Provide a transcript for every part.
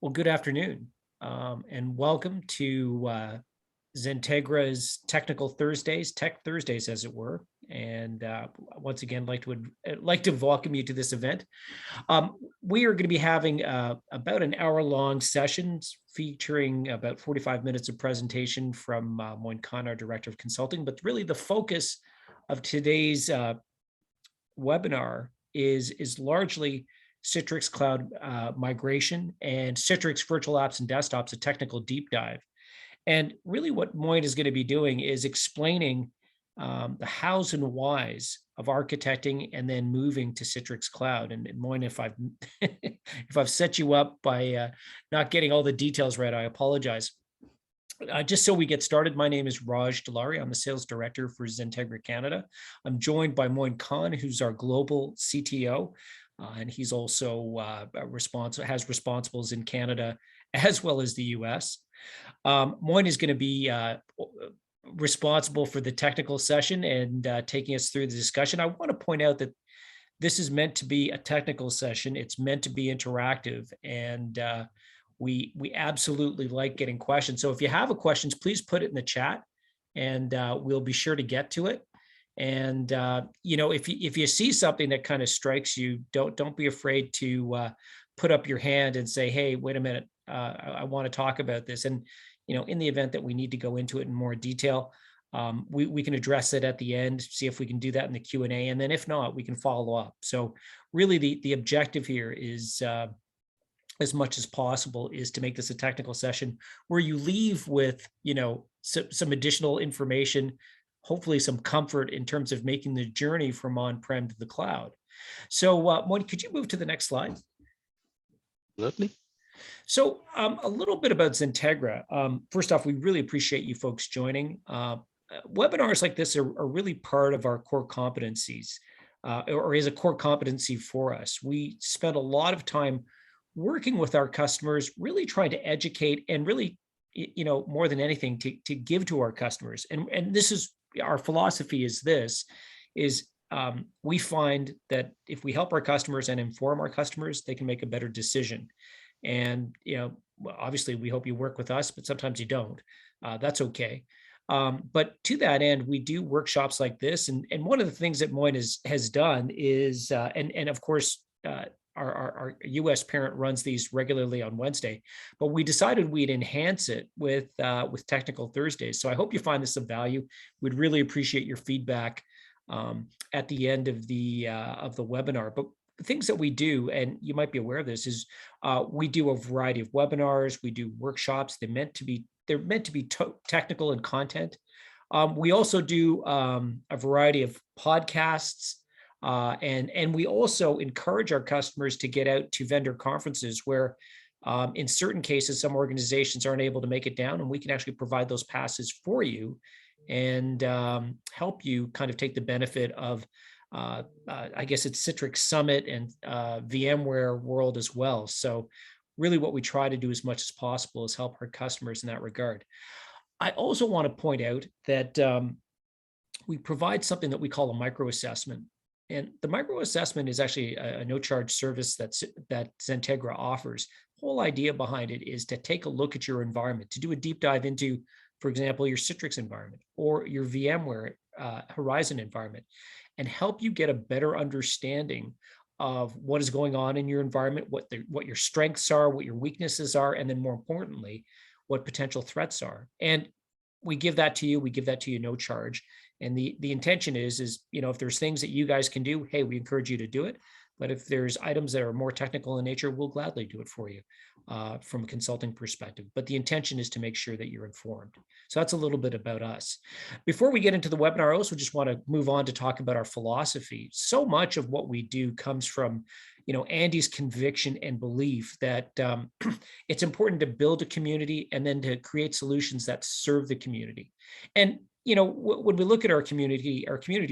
Well, good afternoon, and welcome to XenTegra's Technical Thursdays, Tech Thursdays, as it were. And once again, like to welcome you to this event. We are going to be having about an hour-long sessions featuring about 45 minutes of presentation from Moin Khan, our Director of Consulting. But really, the focus of today's webinar is largely Citrix Cloud migration and Citrix Virtual Apps and Desktops, a technical deep dive. And really what Moin is going to be doing is explaining the hows and whys of architecting and then moving to Citrix Cloud. And Moin, if I've if I've set you up by not getting all the details right, I apologize. Just so we get started, my name is Raj Dalari. I'm the sales director for XenTegra Canada. I'm joined by Moin Khan, who's our global CTO, and he's also has responsibles in Canada as well as the US. Moin is going to be responsible for the technical session and taking us through the discussion. I want to point out that this is meant to be a technical session. It's meant to be interactive, and we absolutely like getting questions. So if you have a questions, please put it in the chat, and we'll be sure to get to it. And if you see something that kind of strikes you, don't be afraid to put up your hand and say, "Hey, wait a minute, I want to talk about this." And in the event that we need to go into it in more detail, we can address it at the end, see if we can do that in the Q&A, and then if not, we can follow up. So really, the objective here is, as much as possible, is to make this a technical session where you leave with some additional information, hopefully some comfort in terms of making the journey from on-prem to the cloud. So Moin, could you move to the next slide? Absolutely. So a little bit about XenTegra. First off, we really appreciate you folks joining. Webinars like this are really part of our core competencies, or is a core competency for us. We spend a lot of time working with our customers, really trying to educate and really, more than anything, to give to our customers. And this is our philosophy is we find that if we help our customers and inform our customers, they can make a better decision. And, obviously we hope you work with us, but sometimes you don't. That's okay. But to that end, we do workshops like this. And one of the things that Moin has done is, and of course, our US parent runs these regularly on Wednesday, but we decided we'd enhance it with Technical Thursdays. So I hope you find this of value. We'd really appreciate your feedback at the end of the webinar. But the things that we do, and you might be aware of this, is we do a variety of webinars. We do workshops. They're meant to be technical in content. We also do a variety of podcasts. And we also encourage our customers to get out to vendor conferences where, in certain cases, some organizations aren't able to make it down, and we can actually provide those passes for you and help you kind of take the benefit of, I guess it's Citrix Summit and VMware World as well. So really what we try to do as much as possible is help our customers in that regard. I also want to point out that we provide something that we call a micro assessment. And the micro assessment is actually a no-charge service that XenTegra offers. The whole idea behind it is to take a look at your environment, to do a deep dive into, for example, your Citrix environment or your VMware Horizon environment, and help you get a better understanding of what is going on in your environment, what your strengths are, what your weaknesses are, and then more importantly, what potential threats are. And we give that to you. We give that to you no charge. And the intention is if there's things that you guys can do, hey, we encourage you to do it. But if there's items that are more technical in nature, we'll gladly do it for you from a consulting perspective. But the intention is to make sure that you're informed. So that's a little bit about us. Before we get into the webinar, I also just want to move on to talk about our philosophy. So much of what we do comes from Andy's conviction and belief that it's important to build a community and then to create solutions that serve the community. And when we look at our community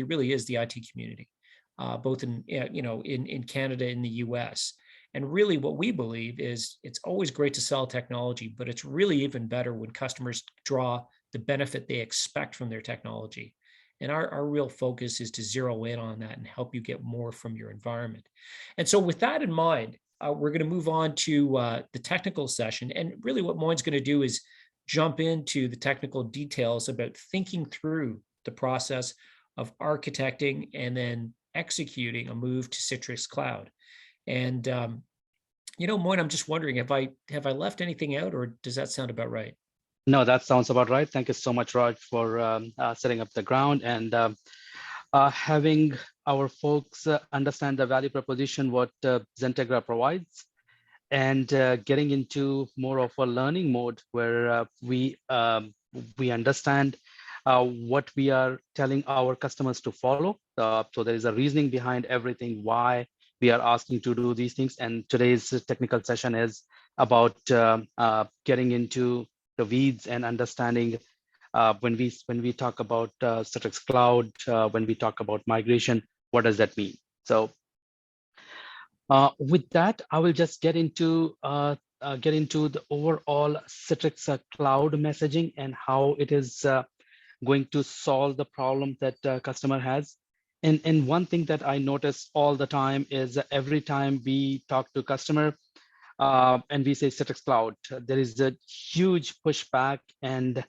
really is the IT community, both in Canada and the US. And really what we believe is it's always great to sell technology, but it's really even better when customers draw the benefit they expect from their technology. And our real focus is to zero in on that and help you get more from your environment. And so with that in mind, we're going to move on to the technical session. And really what Moine's going to do is jump into the technical details about thinking through the process of architecting and then executing a move to Citrix Cloud. And Moine, I'm just wondering, have I left anything out, or does that sound about right? No, that sounds about right. Thank you so much, Raj, for setting up the ground and having our folks understand the value proposition, what XenTegra provides, and getting into more of a learning mode where we understand what we are telling our customers to follow. So there is a reasoning behind everything, why we are asking to do these things. And today's technical session is about getting into the weeds and understanding when we talk about Citrix Cloud, when we talk about migration, what does that mean? So with that, I will just get into the overall Citrix Cloud messaging and how it is going to solve the problem that customer has. And one thing that I notice all the time is that every time we talk to customer and we say Citrix Cloud, there is a huge pushback, and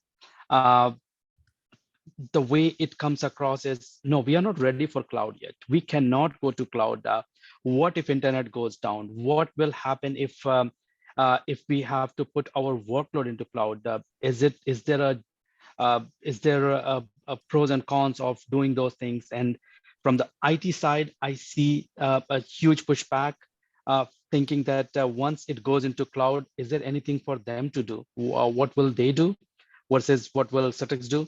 the way it comes across is, no, we are not ready for cloud yet. We cannot go to cloud. What if internet goes down? What will happen if we have to put our workload into cloud? Is there a pros and cons of doing those things? And from the IT side, I see a huge pushback, thinking that once it goes into cloud, is there anything for them to do? What will they do versus what will Citrix do?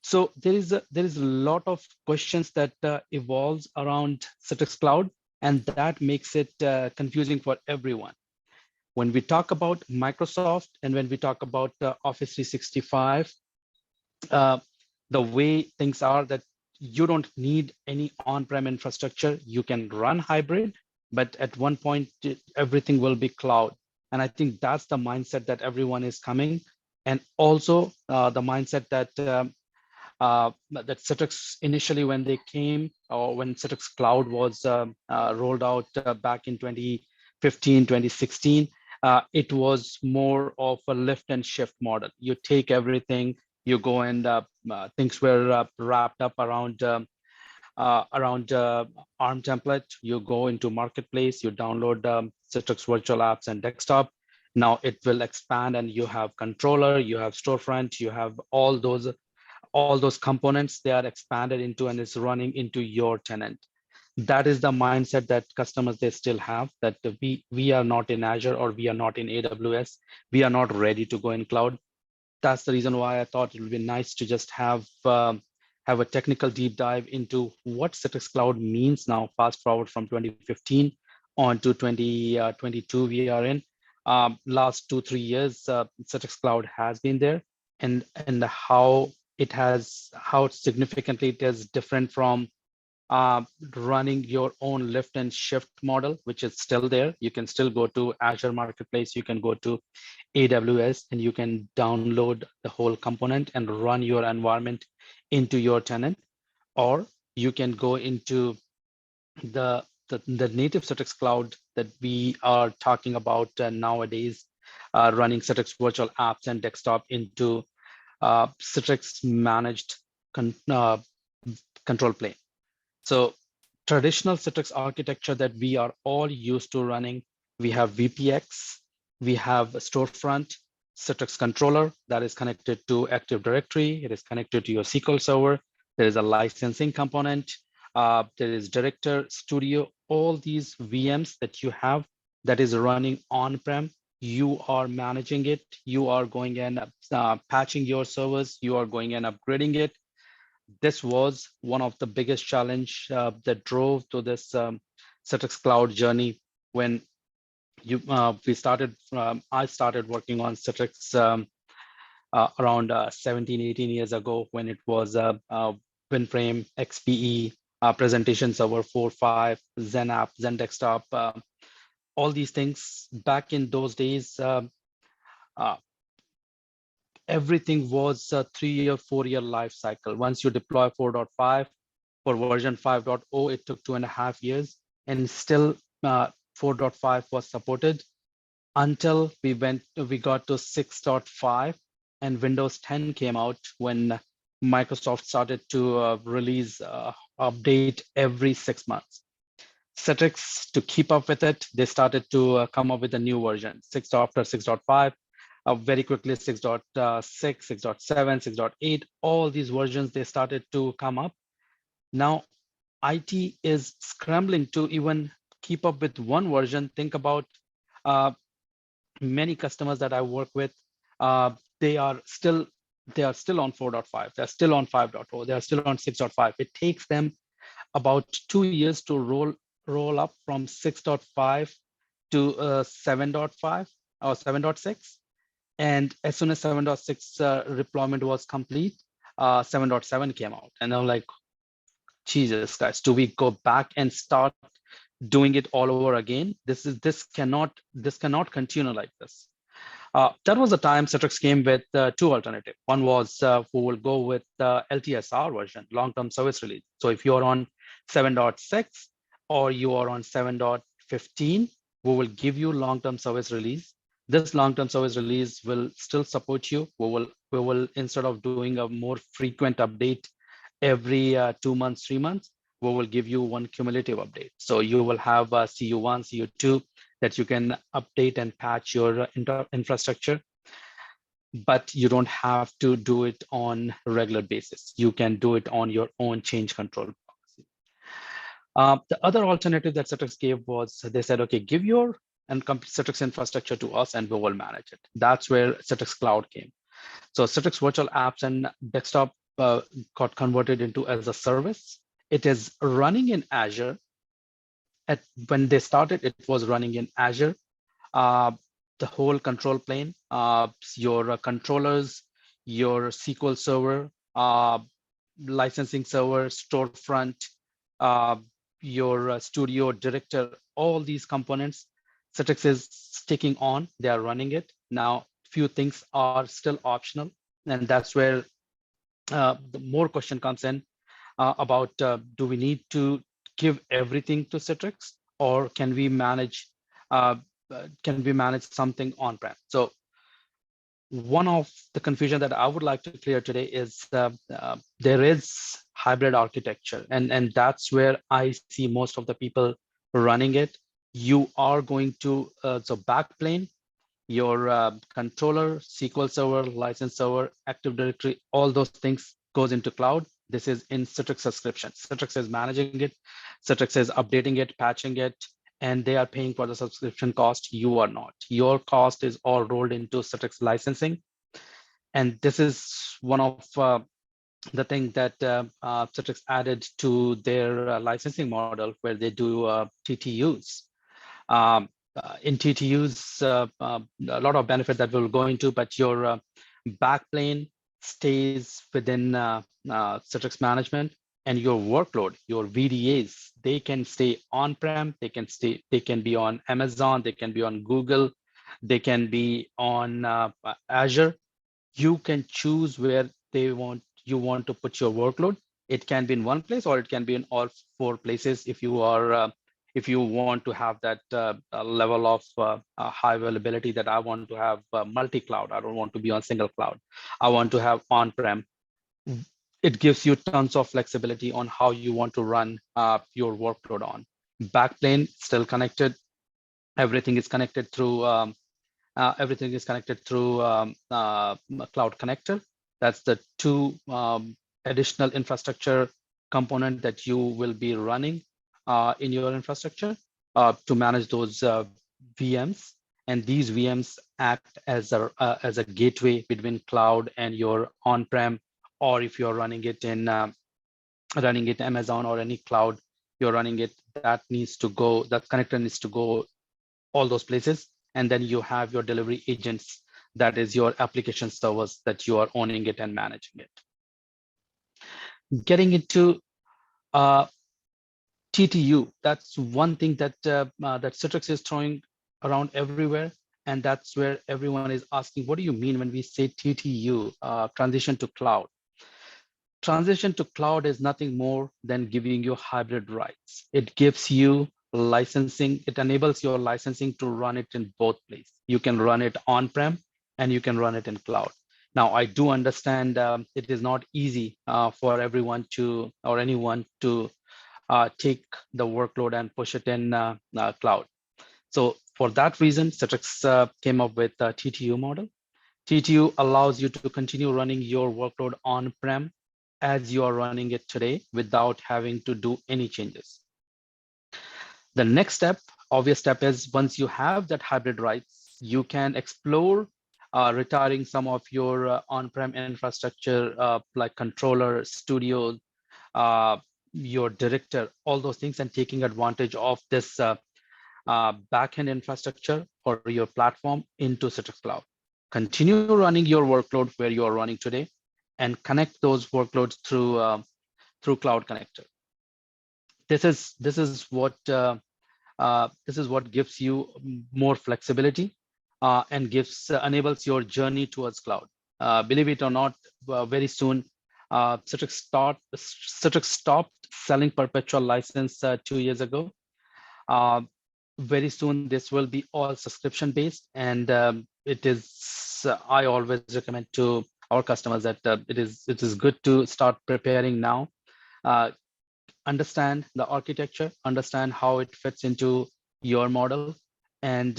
So there is a lot of questions that evolves around Citrix Cloud, and that makes it confusing for everyone. When we talk about Microsoft and when we talk about Office 365, the way things are that you don't need any on-prem infrastructure. You can run hybrid, but at one point, everything will be cloud. And I think that's the mindset that everyone is coming. And also the mindset that Citrix initially, when they came, or when Citrix Cloud was rolled out back in 2015, 2016, it was more of a lift and shift model. You take everything, you go and things were wrapped up around ARM template. You go into marketplace, you download Citrix virtual apps and desktop. Now it will expand, and you have controller, you have storefront, you have all those components. They are expanded into and is running into your tenant. That is the mindset that customers, they still have, that we are not in Azure or we are not in AWS. We are not ready to go in cloud. That's the reason why I thought it would be nice to just have a technical deep dive into what Citrix Cloud means now, fast forward from 2015 on to 2022 we are in. Last 2-3 years, Citrix Cloud has been there, and how significantly it is different from running your own lift and shift model, which is still there. You can still go to Azure Marketplace, you can go to AWS, and you can download the whole component and run your environment into your tenant. Or you can go into the native Citrix Cloud that we are talking about nowadays, running Citrix virtual apps and desktop into Citrix managed control plane. So traditional Citrix architecture that we are all used to running, we have VPX, we have storefront, Citrix controller that is connected to Active Directory. It is connected to your SQL Server. There is a licensing component. There is Director, Studio, all these VMs that you have that is running on-prem. You are managing it. You are going and patching your servers. You are going and upgrading it. This was one of the biggest challenge that drove to this Citrix Cloud journey. When I started working on Citrix around 17, 18 years ago, when it was WinFrame, XPE, Presentation Server 4, 5, Zen App, Zen Desktop, all these things. Back in those days, everything was a 3-year, 4-year life cycle. Once you deploy 4.5, for version 5.0, it took 2.5 years, and still 4.5 was supported until we got to 6.5, and Windows 10 came out when Microsoft started to release update every 6 months. Citrix, to keep up with it, they started to come up with a new version, after 6.5, very quickly 6.6, 6.7, 6.8, all these versions, they started to come up. Now, IT is scrambling to even keep up with one version. Think about uh, many customers that I work with, uh, they are still on 4.5, they're still on 5.0, they're still on 6.5. It takes them about 2 years to roll up from 6.5 to 7.5 or 7.6. And as soon as 7.6 deployment was complete, 7.7 came out. And I'm like, Jesus guys, do we go back and start doing it all over again? This cannot continue like this. That was the time Citrix came with two alternatives. One was we will go with the LTSR version, long-term service release. So if you're on 7.6 or you are on 7.15, we will give you long-term service release. This long-term service release will still support you. We will instead of doing a more frequent update every 2 months, 3 months, we will give you one cumulative update. So you will have CU1, CU2 that you can update and patch your infrastructure, but you don't have to do it on a regular basis. You can do it on your own change control policy. The other alternative that Citrix gave was they said, okay, give your Citrix infrastructure to us and we will manage it. That's where Citrix Cloud came. So Citrix Virtual Apps and Desktop got converted into as a service. It is running in Azure. When they started, it was running in Azure. The whole control plane, your controllers, your SQL Server, licensing server, storefront, your studio director, all these components, Citrix is sticking on, they are running it. Now, few things are still optional, and that's where the more question comes in about do we need to give everything to Citrix, or can we manage something on-prem? So one of the confusion that I would like to clear today is there is hybrid architecture, and that's where I see most of the people running it. You are going to so backplane your controller, SQL Server, license server, Active Directory, all those things goes into cloud. This is in Citrix subscription. Citrix is managing it. Citrix is updating it, patching it, and they are paying for the subscription cost. You are not. Your cost is all rolled into Citrix licensing. And this is one of the thing that Citrix added to their licensing model, where they do TTUs. In TTUs, a lot of benefit that we'll go into, but your backplane stays within Citrix management, and your workload, your VDAs, they can stay on-prem, they can be on Amazon, they can be on Google, they can be on Azure. You can choose where you want to put your workload. It can be in one place, or it can be in all 4 places if you are if you want to have that level of high availability, that I want to have multi-cloud. I don't want to be on single cloud. I want to have on-prem. It gives you tons of flexibility on how you want to run your workload on. Backplane still connected. Everything is connected through Cloud Connector. That's the 2 additional infrastructure component that you will be running in your infrastructure to manage those VMs. And these VMs act as a gateway between cloud and your on-prem, or if you're running it in Amazon or any cloud you're running it, that connector needs to go all those places. And then you have your delivery agents, that is your application servers that you are owning it and managing it. Getting into TTU, that's one thing that that Citrix is throwing around everywhere, and that's where everyone is asking, what do you mean when we say TTU, transition to cloud? Transition to cloud is nothing more than giving you hybrid rights. It gives you licensing. It enables your licensing to run it in both places. You can run it on-prem and you can run it in cloud. Now, I do understand it is not easy for everyone to, or anyone to take the workload and push it in cloud. So for that reason, Citrix came up with a TTU model. TTU allows you to continue running your workload on-prem as you are running it today without having to do any changes. The next step, obvious step, is once you have that hybrid rights, you can explore retiring some of your on-prem infrastructure like controller, studio, uh, your director, all those things, and taking advantage of this backend infrastructure or your platform into Citrix Cloud. Continue running your workload where you are running today, and connect those workloads through Cloud Connector. This is what gives you more flexibility and enables your journey towards cloud. Believe it or not, very soon Citrix stopped selling perpetual license 2 years ago. Uh, very soon this will be all subscription based, and it is I always recommend to our customers that it is good to start preparing now. Understand the architecture, understand how it fits into your model, and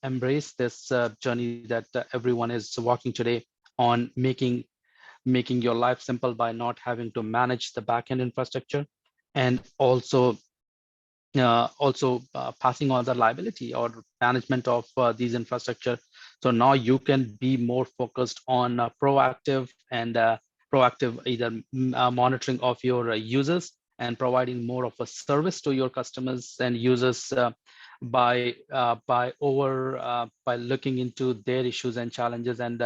embrace this journey that everyone is walking today on making your life simple by not having to manage the backend infrastructure, and also passing on the liability or management of these infrastructure. So now you can be more focused on proactive either monitoring of your users and providing more of a service to your customers and users by looking into their issues and challenges, and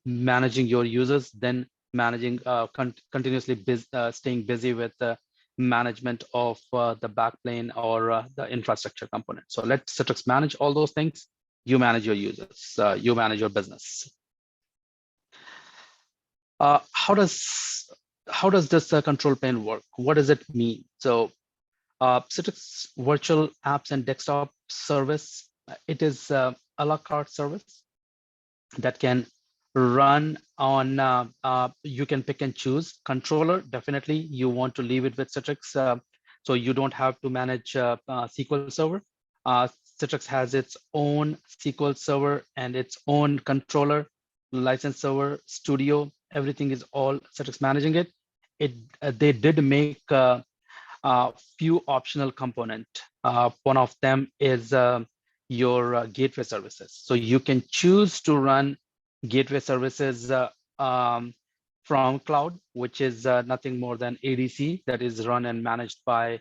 managing your users, then managing continuously staying busy with management of the backplane or the infrastructure component. So let Citrix manage all those things. You manage your users, you manage your business. How does this control plane work? What does it mean? So Citrix Virtual Apps and Desktop Service, it is a la carte service that can run on, you can pick and choose. Controller, definitely you want to leave it with Citrix, so you don't have to manage SQL Server. Citrix has its own SQL Server and its own controller, license server, studio, everything is all Citrix managing it. They did make few optional component. One of them is your gateway services. So you can choose to run gateway services from cloud, which is nothing more than ADC that is run and managed by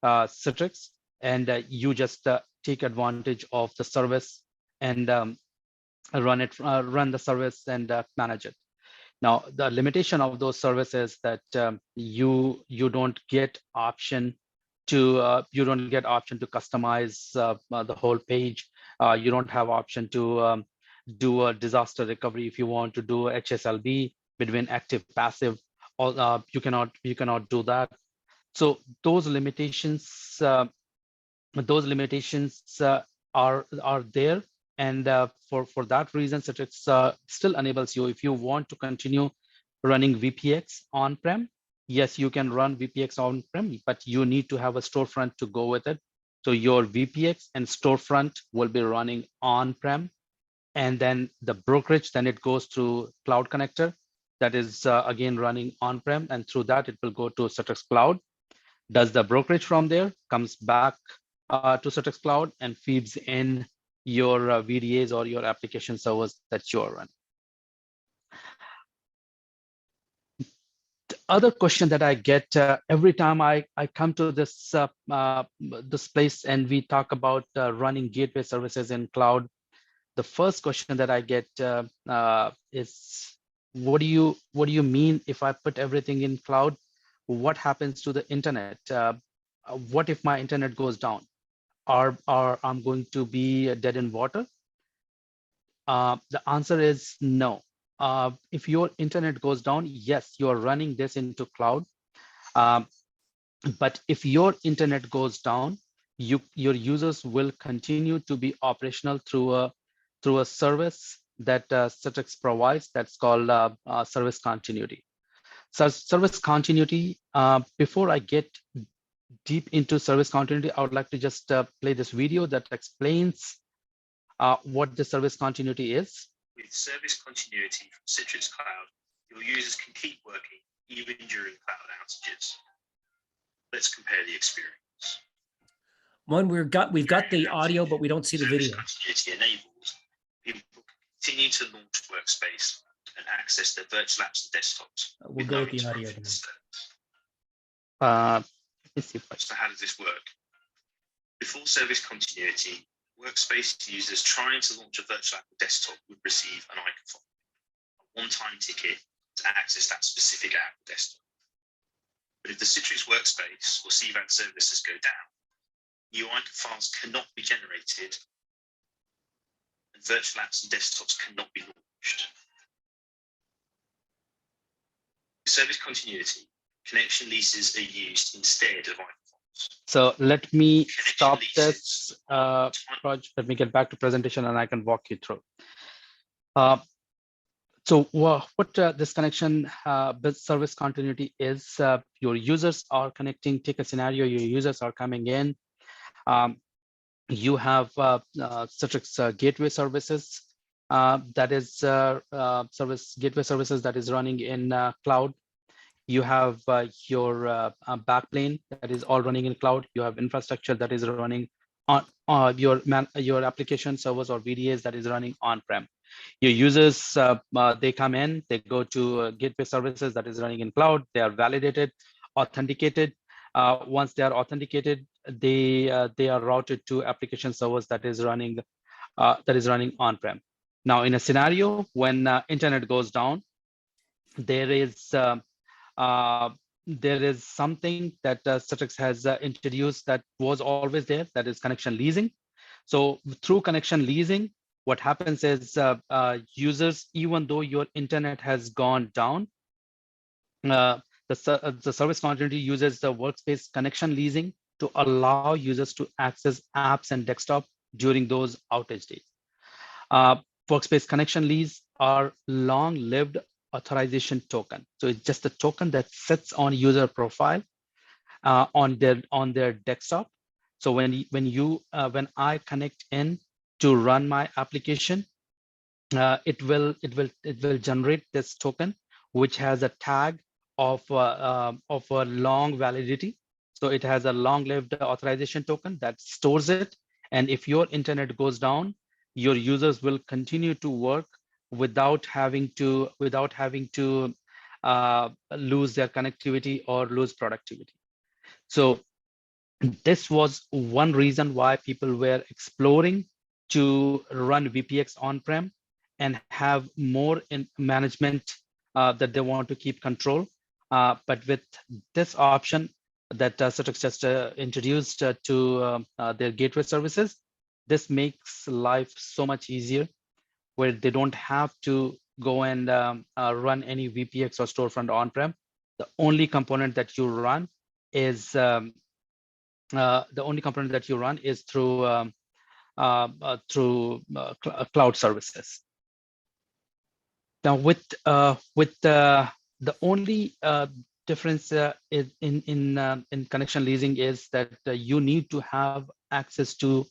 Citrix, and you just take advantage of the service and run the service and manage it. Now, the limitation of those services that you don't get option to customize the whole page. You don't have option to do a disaster recovery if you want to do HSLB between active passive. All you cannot do that. So those limitations are there. And for that reason, Citrix still enables you, if you want to continue running VPX on-prem, yes, you can run VPX on-prem, but you need to have a storefront to go with it. So your VPX and storefront will be running on-prem, and then the brokerage, then it goes through Cloud Connector, that is again running on-prem, and through that it will go to Citrix Cloud, does the brokerage from there, comes back to Citrix Cloud and feeds in your VDAs or your application servers that you're running. The other question that I get every time I come to this place and we talk about running gateway services in cloud, the first question that I get is, what do you mean if I put everything in cloud? What happens to the internet? What if my internet goes down? I'm going to be dead in water? The answer is no. If your internet goes down, yes, you are running this into cloud. But if your internet goes down, your users will continue to be operational through a service that Citrix provides that's called service continuity. So service continuity, before I get deep into service continuity, I would like to just play this video that explains what the service continuity is. With service continuity from Citrix Cloud, your users can keep working even during cloud outages. Let's compare the experience. One, we've got the audio, but we don't see the video. Service continuity enables people to continue to launch Workspace and access their virtual apps and desktops. We'll go with the audio then. Let's see if So how does this work? Before service continuity, Workspace users trying to launch a virtual app or desktop would receive an icon, a one-time ticket to access that specific app or desktop. But if the Citrix Workspace or CVAD services go down, new icon files cannot be generated and virtual apps and desktops cannot be launched. With service continuity, connection leases are used instead of icon files. So let me stop this project. Let me get back to presentation and I can walk you through. So what this connection service continuity is, your users are connecting. Take a scenario, your users are coming in. You have Citrix gateway services, that is service gateway services that is running in cloud. You have your backplane that is all running in cloud. You have infrastructure that is running on your application servers or VDAs that is running on-prem. Your users, they come in, they go to gateway services that is running in cloud. They are validated, authenticated. Once they are authenticated, they are routed to application servers that is running on-prem. Now, in a scenario when internet goes down, there is something that Citrix has introduced that was always there, that is connection leasing. So through connection leasing, what happens is users, even though your internet has gone down, the service continuity uses the Workspace connection leasing to allow users to access apps and desktop during those outage days. Workspace connection lease are long-lived authorization token. So it's just a token that sits on user profile on their desktop. So when I connect in to run my application, it will generate this token, which has a tag of a long validity. So it has a long-lived authorization token that stores it. And if your internet goes down, your users will continue to work without having to lose their connectivity or lose productivity. So this was one reason why people were exploring to run VPX on-prem and have more in management that they want to keep control. But with this option that Citrix just introduced to their gateway services, this makes life so much easier, where they don't have to go and run any VPX or storefront on-prem. The only component that you run is through cloud services. Now, with the only difference in connection leasing is that you need to have access to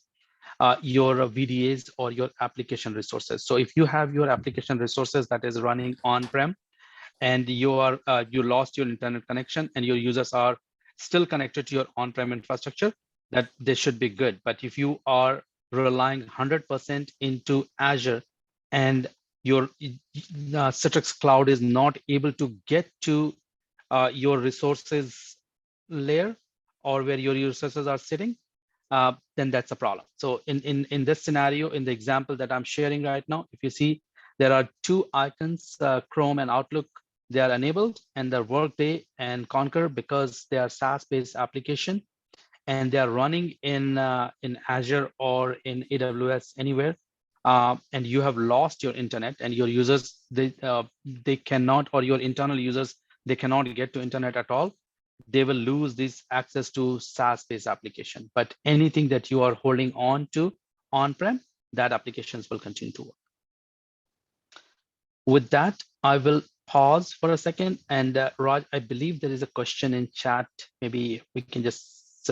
your VDAs or your application resources. So if you have your application resources that is running on-prem and you lost your internet connection and your users are still connected to your on-prem infrastructure, that they should be good. But if you are relying 100% into Azure and your Citrix Cloud is not able to get to your resources layer or where your resources are sitting, then that's a problem. So in this scenario, in the example that I'm sharing right now, if you see, there are two icons, Chrome and Outlook. They are enabled, and the Workday and Concur, because they are SaaS-based application, and they are running in Azure or in AWS anywhere. And you have lost your internet, and your users they cannot, or your internal users, they cannot get to internet at all. they will lose this access to SaaS-based application. But anything that you are holding on to on-prem, that applications will continue to work. With that, I will pause for a second. And Raj, I believe there is a question in chat. Maybe we can just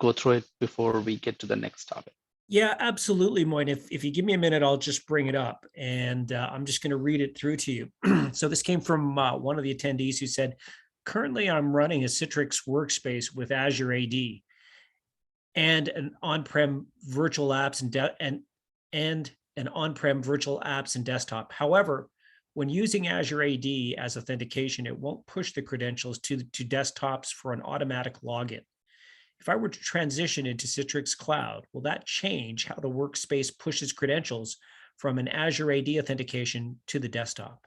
go through it before we get to the next topic. Yeah, absolutely, Moin. If you give me a minute, I'll just bring it up, and I'm just going to read it through to you. So this came from one of the attendees who said, currently I'm running a Citrix workspace with Azure AD and an on-prem virtual apps and an on-prem virtual apps and desktop. However, when using Azure AD as authentication, it won't push the credentials to desktops for an automatic login. If I were to transition into Citrix Cloud, will that change how the workspace pushes credentials from an Azure AD authentication to the desktop?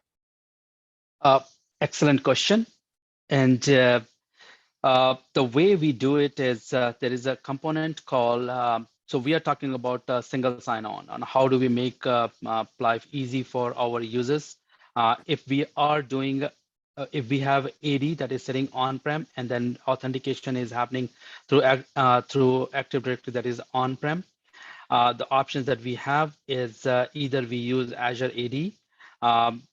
Excellent question. And the way we do it is there is a component called, so we are talking about single sign-on, and how do we make life easy for our users. If we are doing if we have AD that is sitting on-prem and then authentication is happening through Active Directory that is on-prem, the options that we have is either we use Azure AD,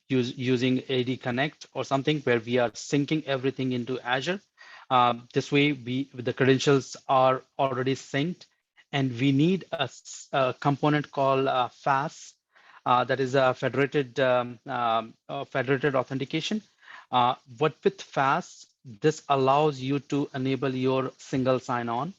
using AD Connect or something where we are syncing everything into Azure. This way, the credentials are already synced, and we need a component called FAS, that is a federated authentication. But with FAS, this allows you to enable your single sign-on,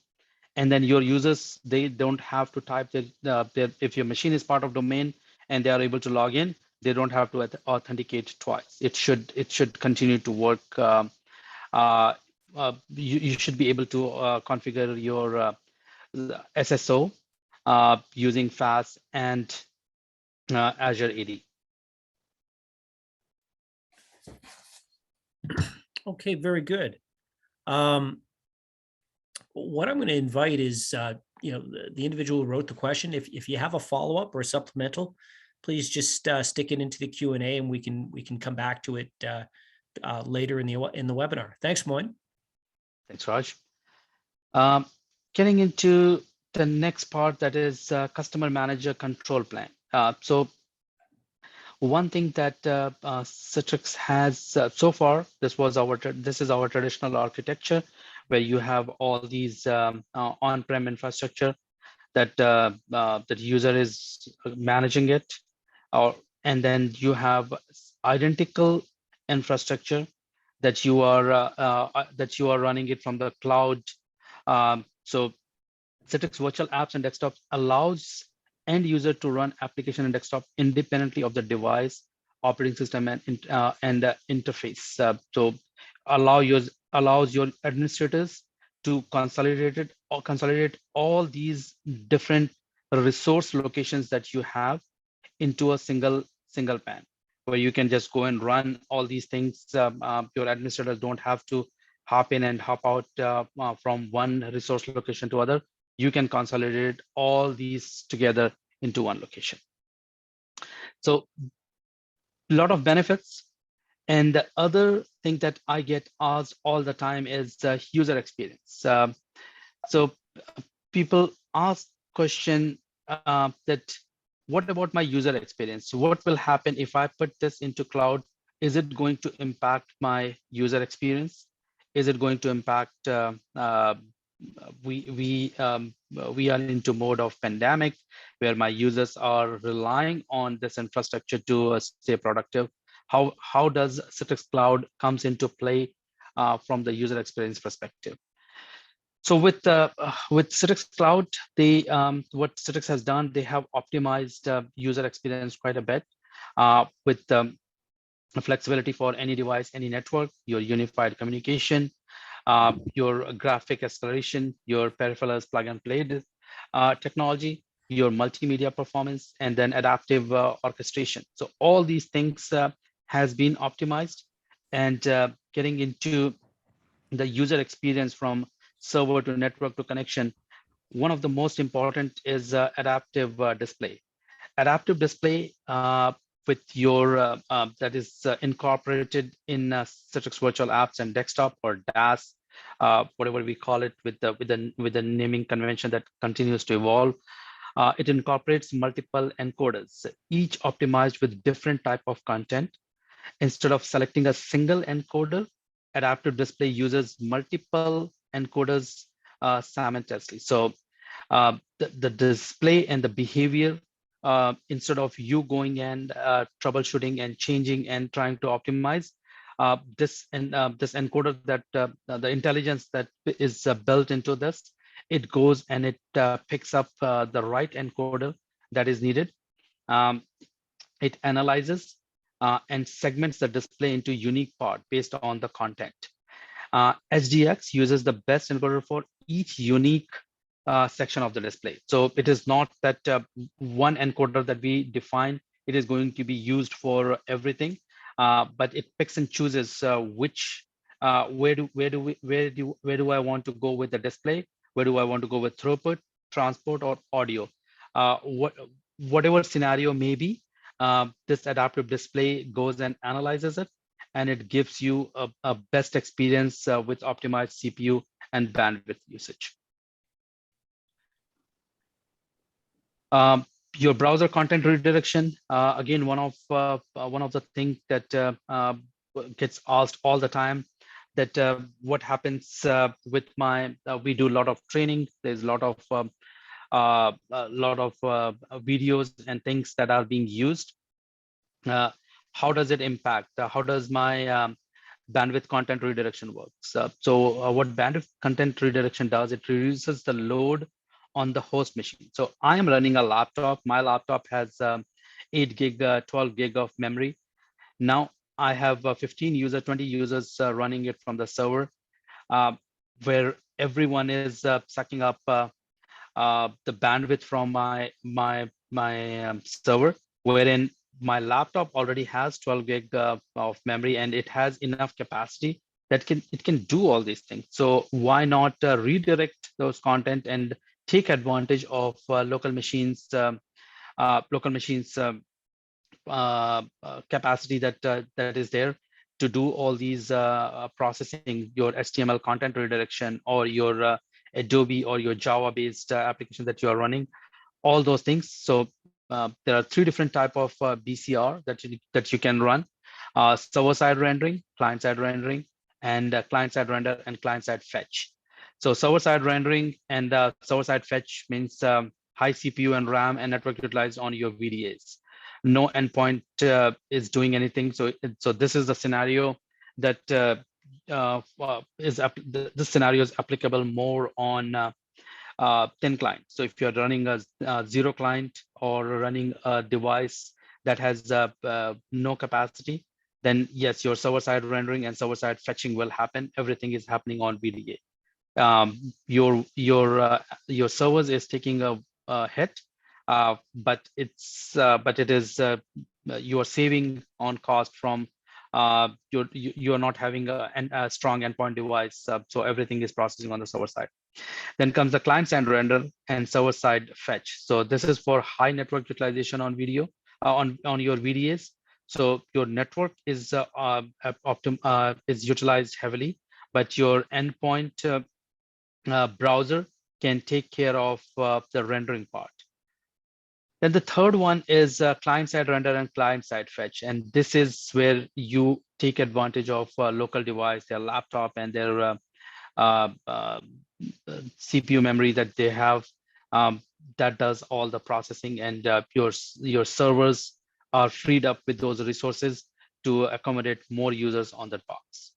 and then your users, they don't have to type if your machine is part of domain and they are able to log in, they don't have to authenticate twice. It should continue to work. You should be able to configure your SSO using FAS and Azure AD. Okay, very good. What I'm going to invite is, the individual who wrote the question. If you have a follow-up or a supplemental, please just stick it into the Q&A, and we can come back to it later in the webinar. Thanks, Moin. Thanks, Raj. Getting into the next part, that is customer manager control plan. So one thing that Citrix has so far, this is our traditional architecture, where you have all these on-prem infrastructure that that user is managing it, and then you have identical infrastructure that you are running it from the cloud. So Citrix virtual apps and desktop allows end user to run application and desktop independently of the device, operating system, and interface. So allows your administrators to consolidate all these different resource locations that you have into a single pane, where you can just go and run all these things. Your administrators don't have to hop in and hop out from one resource location to other. You can consolidate all these together into one location. So a lot of benefits. And the other thing that I get asked all the time is the user experience. So people ask question that, what about my user experience? What will happen if I put this into cloud? Is it going to impact my user experience? Is it going to impact we are into mode of pandemic, where my users are relying on this infrastructure to stay productive. How does Citrix Cloud comes into play from the user experience perspective? So with Citrix Cloud, what Citrix has done, they have optimized user experience quite a bit with flexibility for any device, any network, your unified communication, your graphic acceleration, your peripherals plug and play technology, your multimedia performance, and then adaptive orchestration. So all these things has been optimized, and getting into the user experience from server to network to connection. One of the most important is adaptive display. Adaptive display with your that is incorporated in Citrix virtual apps and desktop, or DAS, whatever we call it, with the naming convention that continues to evolve. It incorporates multiple encoders, each optimized with different type of content. Instead of selecting a single encoder, adaptive display uses multiple encoders simultaneously. So the display and the behavior, instead of you going and troubleshooting and changing and trying to optimize, this encoder, that the intelligence that is built into this, it goes and it picks up the right encoder that is needed. Um, it analyzes and segments the display into unique part based on the content. SDX uses the best encoder for each unique section of the display. So it is not that one encoder that we define, it is going to be used for everything, but it picks and chooses which, where do I want to go with the display? Where do I want to go with throughput, transport, or audio? Whatever scenario may be, this adaptive display goes and analyzes it, and it gives you a best experience with optimized CPU and bandwidth usage. Your browser content redirection, again, one of the things that gets asked all the time, that what happens with my, we do a lot of training. There's a lot of videos and things that are being used. How does it impact? How does my bandwidth content redirection works? What bandwidth content redirection does, it reduces the load on the host machine. So I am running a laptop. My laptop has 8 gig, 12 gig of memory. Now I have 15 users, 20 users running it from the server, where everyone is sucking up the bandwidth from my server, wherein my laptop already has 12 gig of memory, and it has enough capacity that it can do all these things. So why not redirect those content and take advantage of local machines capacity that is there to do all these processing, your HTML content redirection, or your Adobe or your Java-based application that you are running, all those things. So there are 3 different type of BCR that you can run: server-side rendering, client-side rendering, and client-side render and client-side fetch. So server-side rendering and server-side fetch means high CPU and RAM and network utilized on your VDAs. No endpoint is doing anything. So this is the scenario that this scenario is applicable more on thin client. So if you're running a zero client or running a device that has no capacity, then yes, your server-side rendering and server-side fetching will happen. Everything is happening on VDA. Your servers is taking a hit, but it is you are saving on cost from you're not having a strong endpoint device, so everything is processing on the server side. Then comes the client-side render and server-side fetch. So this is for high network utilization on video on your VDAs. So your network is is utilized heavily, but your endpoint browser can take care of the rendering part. Then the third one is client-side render and client-side fetch. And this is where you take advantage of local device, their laptop, and their CPU memory that they have, that does all the processing, and your servers are freed up with those resources to accommodate more users on that box.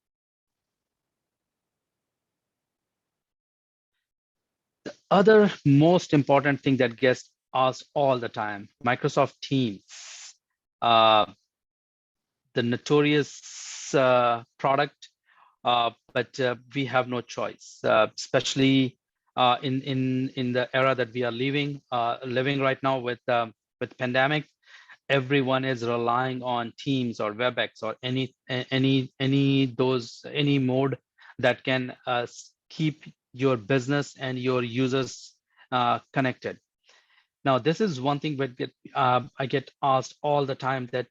The other most important thing that gets asked all the time, Microsoft Teams, the notorious product, but we have no choice, especially in the era that we are living right now with pandemic. Everyone is relying on Teams or WebEx or any mode that can keep your business and your users connected. Now, this is one thing that I get asked all the time, that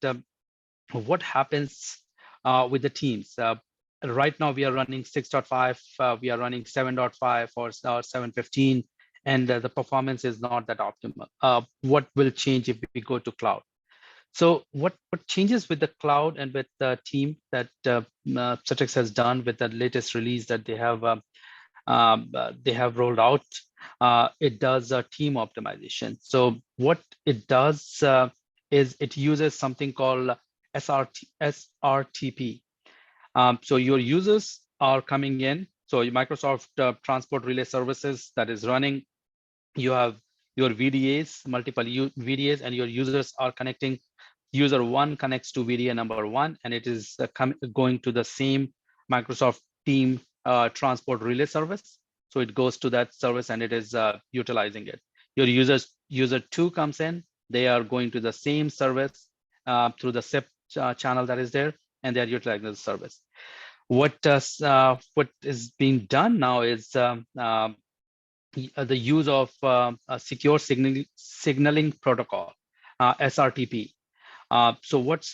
what happens with the Teams? right now we are running 6.5, we are running 7.5 or 7.15, and the performance is not that optimal. What will change if we go to cloud? So what changes with the cloud and with the team that Citrix has done with the latest release that they have rolled out? It does team optimization. So what it does is it uses something called SRTP. So your users are coming in. So your Microsoft Transport Relay Services that is running, you have your VDAs, multiple VDAs, and your users are connecting. User one connects to VDA number one, and it is going to the same Microsoft Team Transport Relay Service. So it goes to that service and it is utilizing it. Your user two comes in, they are going to the same service through the SIP channel that is there, and they are utilizing the service. What is being done now is the use of a secure signaling protocol, SRTP. So what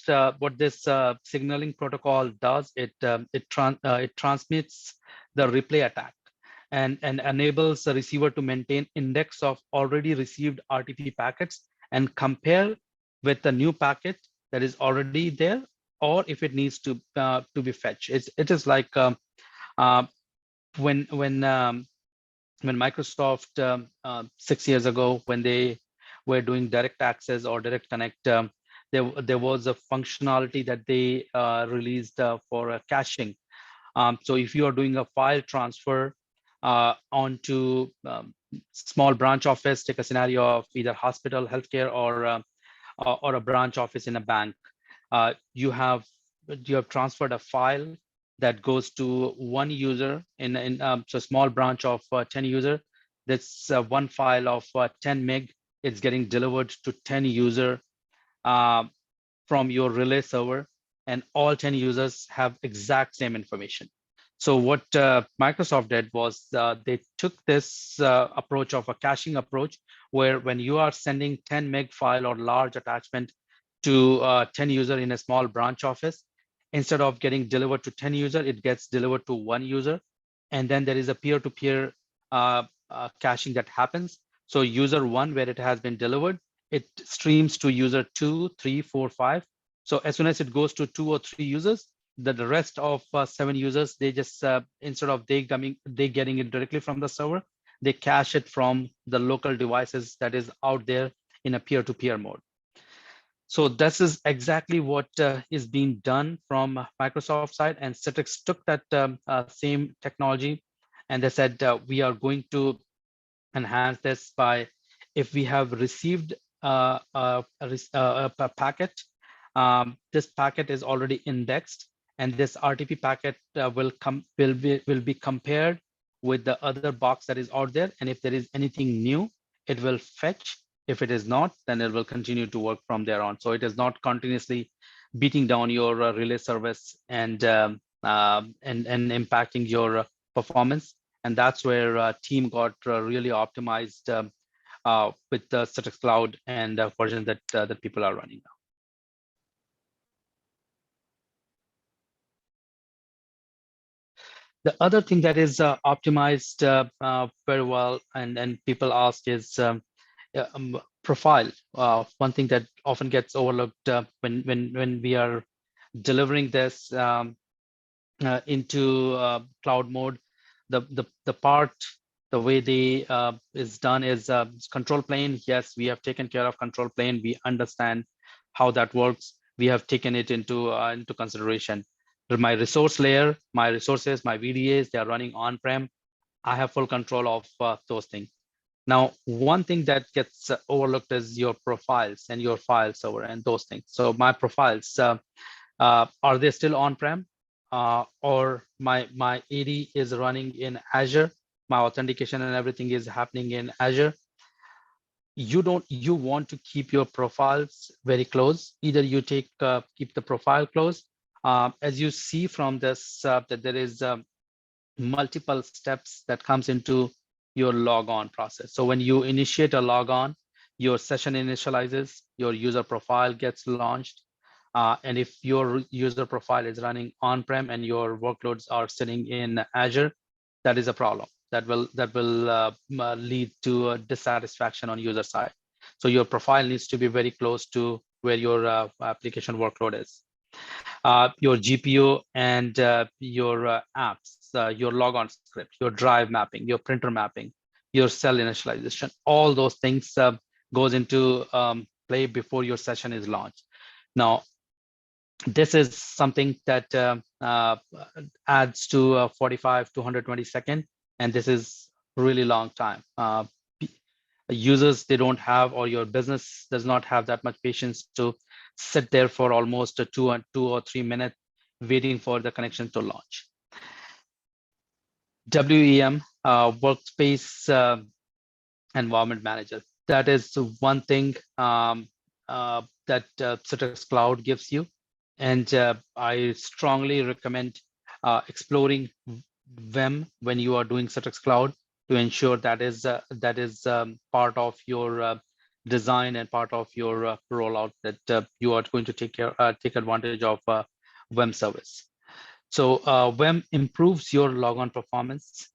this signaling protocol does? It transmits the replay attack and enables the receiver to maintain index of already received RTP packets and compare with the new packet that is already there, or if it needs to be fetched. It is like uh, when Microsoft 6 years ago, when they were doing direct access or direct connect, there was a functionality that they released for caching. So if you are doing a file transfer onto small branch office, take a scenario of either hospital, healthcare, or a branch office in a bank, you have transferred a file that goes to one user in so small branch of 10 user. That's one file of 10 meg. It's getting delivered to 10 user uh, from your relay server, and all 10 users have exact same information. So what Microsoft did was they took this approach of a caching approach, where when you are sending 10 meg file or large attachment to 10 user in a small branch office, instead of getting delivered to 10 user, it gets delivered to one user. And then there is a peer-to-peer caching that happens. So user one, where it has been delivered, it streams to user 2, 3, 4, 5. So as soon as it goes to 2 or 3 users, the rest of 7 users, they just instead of they getting it directly from the server, they cache it from the local devices that is out there in a peer-to-peer mode. So this is exactly what is being done from Microsoft side, and Citrix took that same technology, and they said we are going to enhance this by, if we have received a packet, this packet is already indexed, and this RTP packet will be compared with the other box that is out there, and if there is anything new, it will fetch. If it is not, then it will continue to work from there on. So it is not continuously beating down your relay service and impacting your performance. And that's where team got really optimized with the Citrix Cloud and version that people are running now. The other thing that is optimized very well, and people ask, is profile. One thing that often gets overlooked when we are delivering this into cloud mode, the way they is done is control plane. Yes, we have taken care of control plane. We understand how that works. We have taken it into consideration. My resource layer, my resources, my VDAs, they are running on-prem. I have full control of those things. Now, one thing that gets overlooked is your profiles and your file server and those things. So my profiles, are they still on-prem? Or my AD is running in Azure? My authentication and everything is happening in Azure. You want to keep your profiles very close. Either you keep the profile close. As you see from this, that there is multiple steps that comes into your logon process. So when you initiate a logon, your session initializes, your user profile gets launched. And if your user profile is running on-prem and your workloads are sitting in Azure, that is a problem. That will lead to dissatisfaction on user side. So your profile needs to be very close to where your application workload is. Your GPU and your apps, your logon script, your drive mapping, your printer mapping, your cell initialization, all those things goes into play before your session is launched. Now, this is something that adds to 45 to 120 second, and this is really long time. Users, they don't have, or your business does not have that much patience to sit there for almost 2 or 3 minutes waiting for the connection to launch. WEM, workspace environment manager. That is one thing that Citrix Cloud gives you. And I strongly recommend exploring WEM when you are doing Citrix Cloud to ensure that is part of your design and part of your rollout, that you are going to take advantage of WEM service. So WEM improves your logon performance.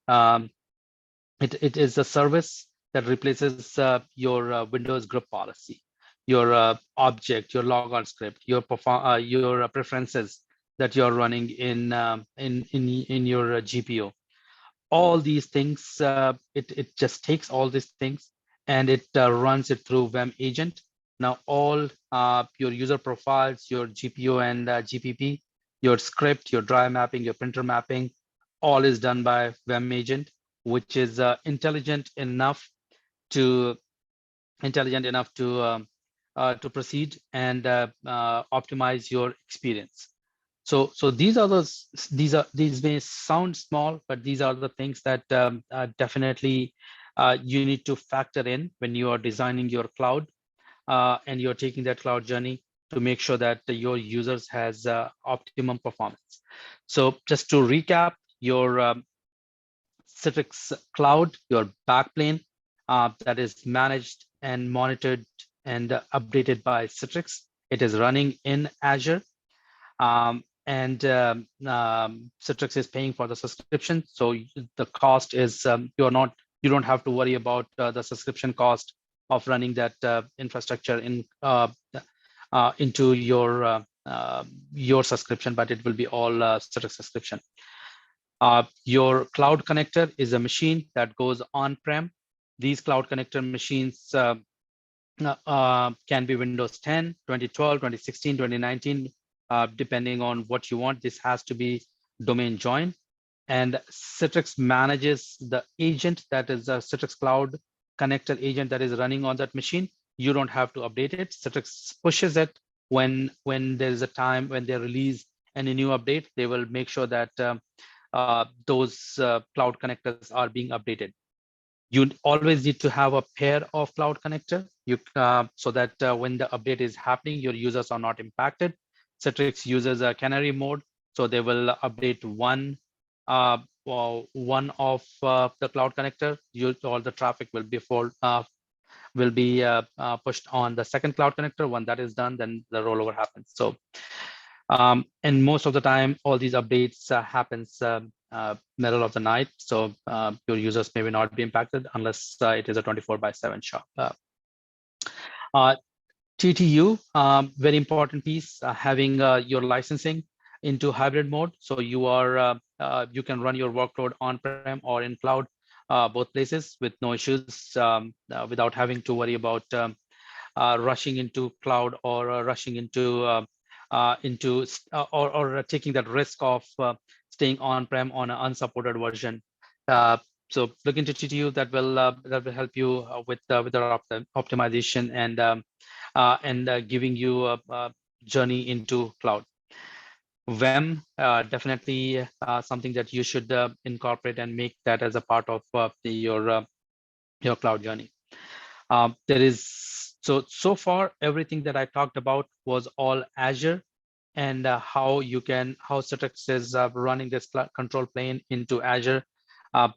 It is a service that replaces your Windows group policy, your object, your logon script, your preferences that you're running in your GPU. All these things, it just takes all these things and it runs it through WEM agent. Now all your user profiles, your GPU and GPP, your script, your drive mapping, your printer mapping, all is done by WEM agent, which is intelligent enough to proceed and optimize your experience. So these may sound small, but these are the things that definitely you need to factor in when you are designing your cloud and you're taking that cloud journey to make sure that your users has optimum performance. So just to recap, your Citrix Cloud, your backplane that is managed and monitored and updated by Citrix. It is running in Azure. And Citrix is paying for the subscription, so the cost is you don't have to worry about the subscription cost of running that infrastructure into your subscription, but it will be all Citrix subscription. Your cloud connector is a machine that goes on-prem. These cloud connector machines can be Windows 10, 2012, 2016, 2019. Depending on what you want. This has to be domain joined. And Citrix manages the agent, that is a Citrix Cloud connector agent that is running on that machine. You don't have to update it. Citrix pushes it when there is a time when they release any new update. They will make sure that those cloud connectors are being updated. You always need to have a pair of cloud connector so that when the update is happening, your users are not impacted. Citrix uses a canary mode, so they will update one of the cloud connector. All the traffic will be pushed on the second cloud connector. When that is done, then the rollover happens. So, and most of the time, all these updates happens middle of the night. So your users may not be impacted unless it is a 24/7 shop. TTU, very important piece, having your licensing into hybrid mode. So you can run your workload on-prem or in cloud, both places with no issues, without having to worry about rushing into cloud or rushing into or taking that risk of staying on-prem on an unsupported version. So look into TTU. That will help you with our optimization and giving you a journey into cloud. WEM, definitely something that you should incorporate and make that as a part of your cloud journey. There is so far everything that I talked about was all Azure, and how Citrix is running this control plane into Azure.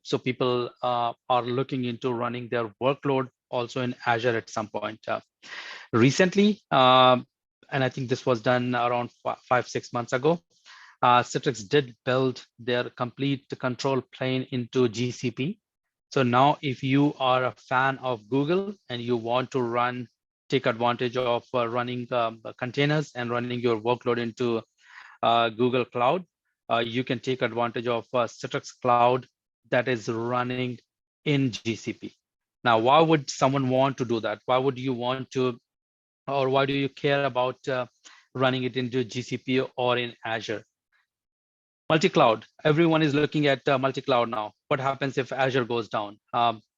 So people are looking into running their workload also in Azure at some point. Recently, and I think this was done around 5-6 months ago. Citrix did build their complete control plane into GCP. So now if you are a fan of Google and you want to take advantage of running containers and running your workload into Google Cloud, you can take advantage of Citrix Cloud that is running in GCP. Now, why would someone want to do that? Why would you want to, or why do you care about running it into GCP or in Azure? Multi-cloud, everyone is looking at multi-cloud now. What happens if Azure goes down?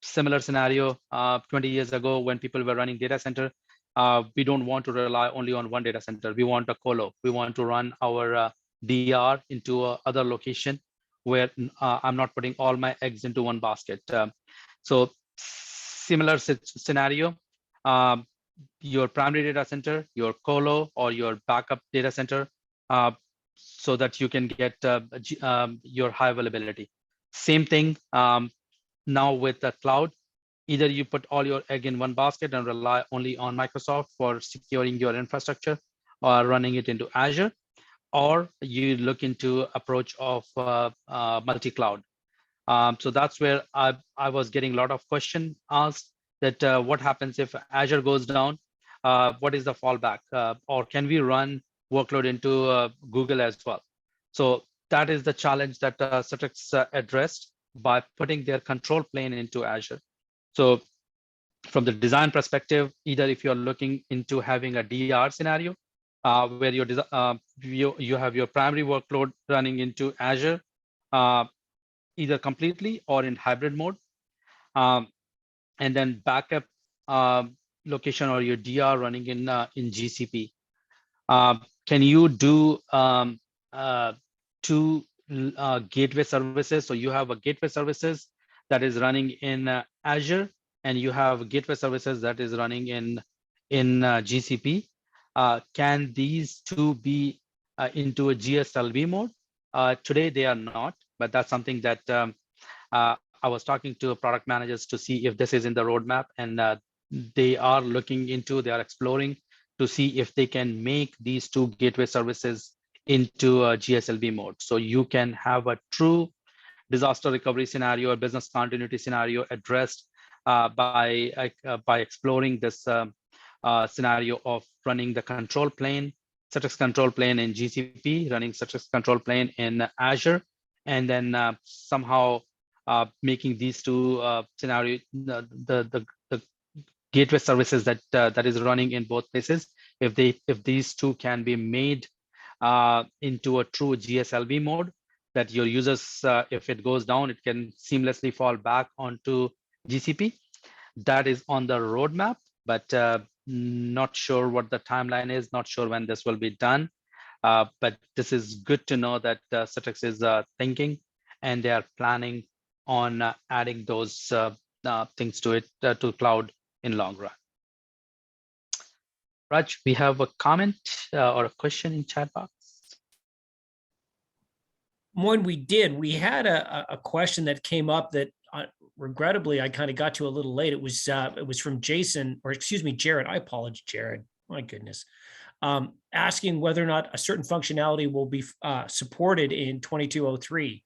Similar scenario 20 years ago when people were running data center. We don't want to rely only on one data center. We want a colo. We want to run our DR into other location where I'm not putting all my eggs into one basket. So similar scenario, your primary data center, your colo, or your backup data center, so that you can get your high availability. Same thing now with the cloud. Either you put all your egg in one basket and rely only on Microsoft for securing your infrastructure or running it into Azure, or you look into approach of multi-cloud. So that's where I was getting a lot of questions asked that what happens if Azure goes down? What is the fallback? Or can we run workload into Google as well? So that is the challenge that Citrix addressed by putting their control plane into Azure. So from the design perspective, either if you're looking into having a DR scenario, where you have your primary workload running into Azure, either completely or in hybrid mode, and then backup location or your DR running in GCP. Can you do two gateway services? So you have a gateway services that is running in Azure, and you have gateway services that is running in GCP. Can these two be into a GSLV mode? Today they are not, but that's something that I was talking to product managers to see if this is in the roadmap, and they are exploring to see if they can make these two gateway services into a GSLV mode. So you can have a true disaster recovery scenario, a business continuity scenario addressed by exploring this scenario of running the control plane, Citrix control plane in GCP, running Citrix control plane in Azure, and then somehow making these two scenario the gateway services that is running in both places. If these two can be made into a true GSLV mode, that your users, if it goes down, it can seamlessly fall back onto GCP. That is on the roadmap, but not sure what the timeline is, not sure when this will be done. But this is good to know that Citrix is thinking, and they are planning on adding those things to it, to cloud in long run. Raj, we have a comment or a question in chat box. When we did, we had a question that came up that regrettably I kind of got to a little late. It was from Jason, or excuse me, Jared. I apologize, Jared. My goodness. Asking whether or not a certain functionality will be supported in 2203.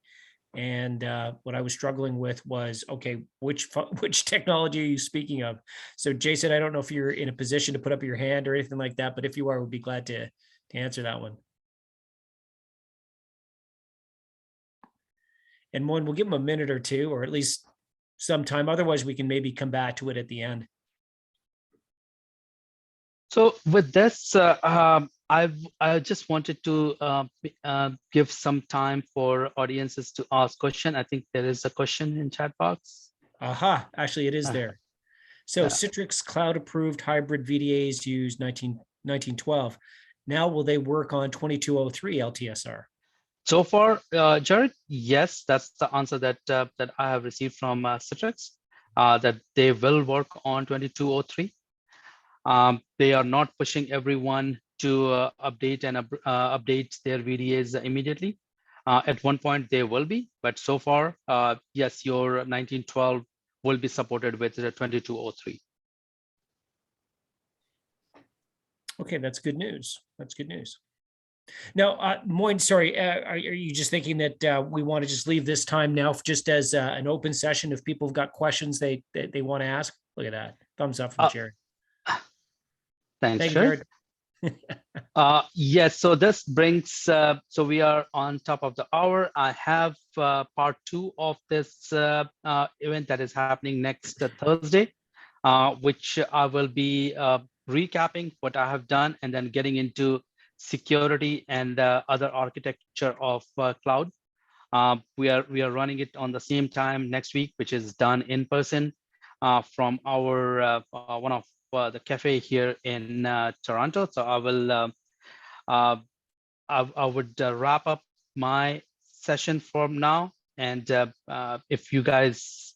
And what I was struggling with was, okay, which technology are you speaking of? So Jason, I don't know if you're in a position to put up your hand or anything like that, but if you are, we'd be glad to answer that one. And we'll give them a minute or two, or at least some time. Otherwise, we can maybe come back to it at the end. So with this, I just wanted to give some time for audiences to ask question. I think there is a question in chat box. Aha, actually it is there. So Citrix cloud approved hybrid VDAs use 1912. Now will they work on 2203 LTSR? So far, Jared, yes, that's the answer that that I have received from Citrix, that they will work on 2203. They are not pushing everyone to update their VDAs immediately. At one point they will be, but so far, yes, your 1912 will be supported with the 2203. Okay, that's good news. That's good news. Now, Moin, sorry, are you just thinking that we want to just leave this time now just as an open session? If people have got questions they want to ask, look at that. Thumbs up from Jerry. Thanks, Thank you, Jared. Jared. Yes, so this brings, so we are on top of the hour. I have part 2 of this event that is happening next Thursday, which I will be recapping what I have done and then getting into security and other architecture of cloud. We are running it on the same time next week, which is done in person from our one of the cafe here in Toronto. So I will I would wrap up my session from now. And if you guys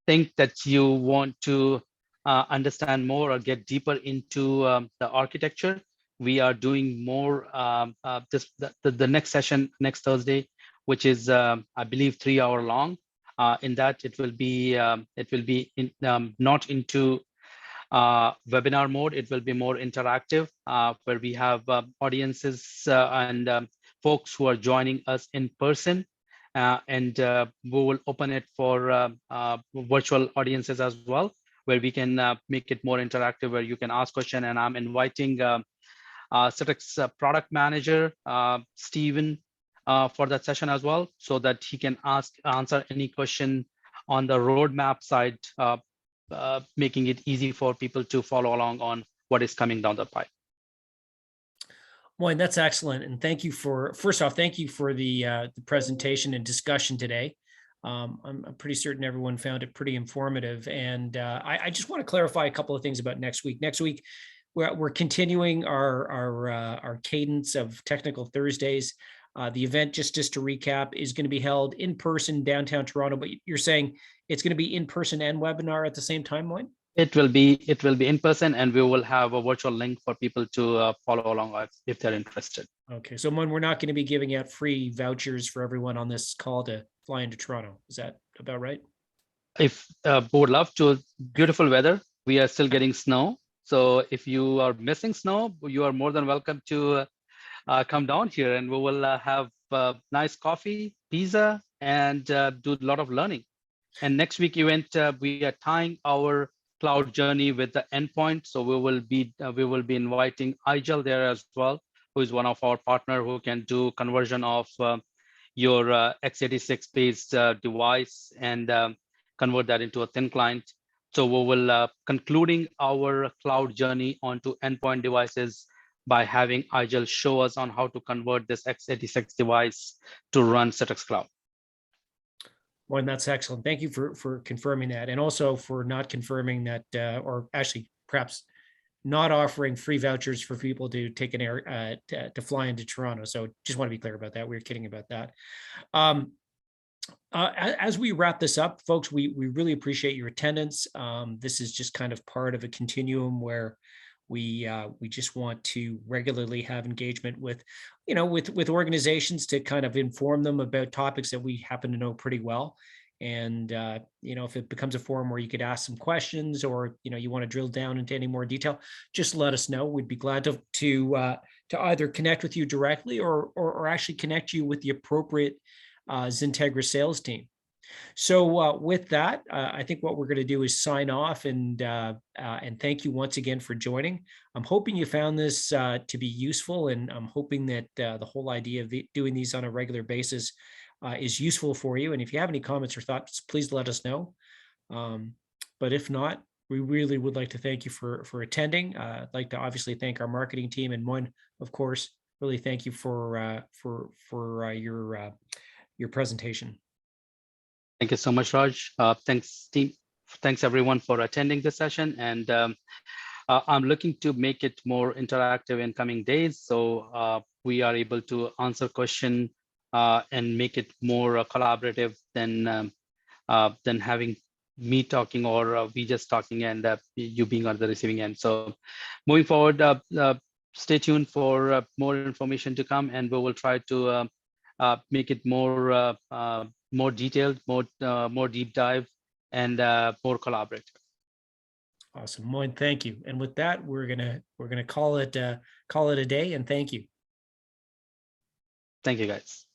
think that you want to understand more or get deeper into the architecture, we are doing more the next session next Thursday, which is I believe 3 hour long. In that it will be not into webinar mode. It will be more interactive, where we have audiences and folks who are joining us in person. And we will open it for virtual audiences as well, where we can make it more interactive, where you can ask questions. And I'm inviting Citrix product manager, Stephen, for that session as well, so that he can answer any question on the roadmap side, making it easy for people to follow along on what is coming down the pipe. Moin, that's excellent. And thank you for, first off, thank you for the presentation and discussion today. I'm pretty certain everyone found it pretty informative. And I just want to clarify a couple of things about next week. Next week, we're continuing our cadence of Technical Thursdays. The event, just to recap, is going to be held in person downtown Toronto, but you're saying it's going to be in person and webinar at the same time, Moin? It will be in person, and we will have a virtual link for people to follow along if they're interested. Okay, so Moin, we're not going to be giving out free vouchers for everyone on this call to fly into Toronto. Is that about right? If would love to, beautiful weather. We are still getting snow. So if you are missing snow, you are more than welcome to come down here, and we will have nice coffee, pizza, and do a lot of learning. And next week event, we are tying our cloud journey with the endpoint. So we will be inviting Igel there as well, who is one of our partner who can do conversion of your x86 based device and convert that into a thin client. So we will concluding our cloud journey onto endpoint devices by having Igel show us on how to convert this x86 device to run Citrix Cloud. Well, that's excellent. Thank you for confirming that, and also for not confirming that, or actually perhaps not offering free vouchers for people to take an air to fly into Toronto. So just want to be clear about that. We were kidding about that. As we wrap this up, folks, we really appreciate your attendance. This is just kind of part of a continuum where we just want to regularly have engagement with, with organizations to kind of inform them about topics that we happen to know pretty well. And, if it becomes a forum where you could ask some questions, or, you want to drill down into any more detail, just let us know. We'd be glad to either connect with you directly or actually connect you with the appropriate XenTegra sales team. So with that, I think what we're going to do is sign off and thank you once again for joining. I'm hoping you found this to be useful, and I'm hoping that the whole idea of doing these on a regular basis is useful for you. And if you have any comments or thoughts, please let us know. But if not, we really would like to thank you for attending. I'd like to obviously thank our marketing team, and Moin, of course, really thank you for your presentation. Thank you so much, Raj. Thanks, team. Thanks, everyone, for attending this session. And I'm looking to make it more interactive in coming days, so we are able to answer questions and make it more collaborative than having me talking or we just talking and you being on the receiving end. So moving forward, stay tuned for more information to come, and we will try to make it more detailed, more deep dive, and more collaborative. Awesome, Moin, thank you. And with that, we're gonna call it a day, and thank you. Thank you, guys.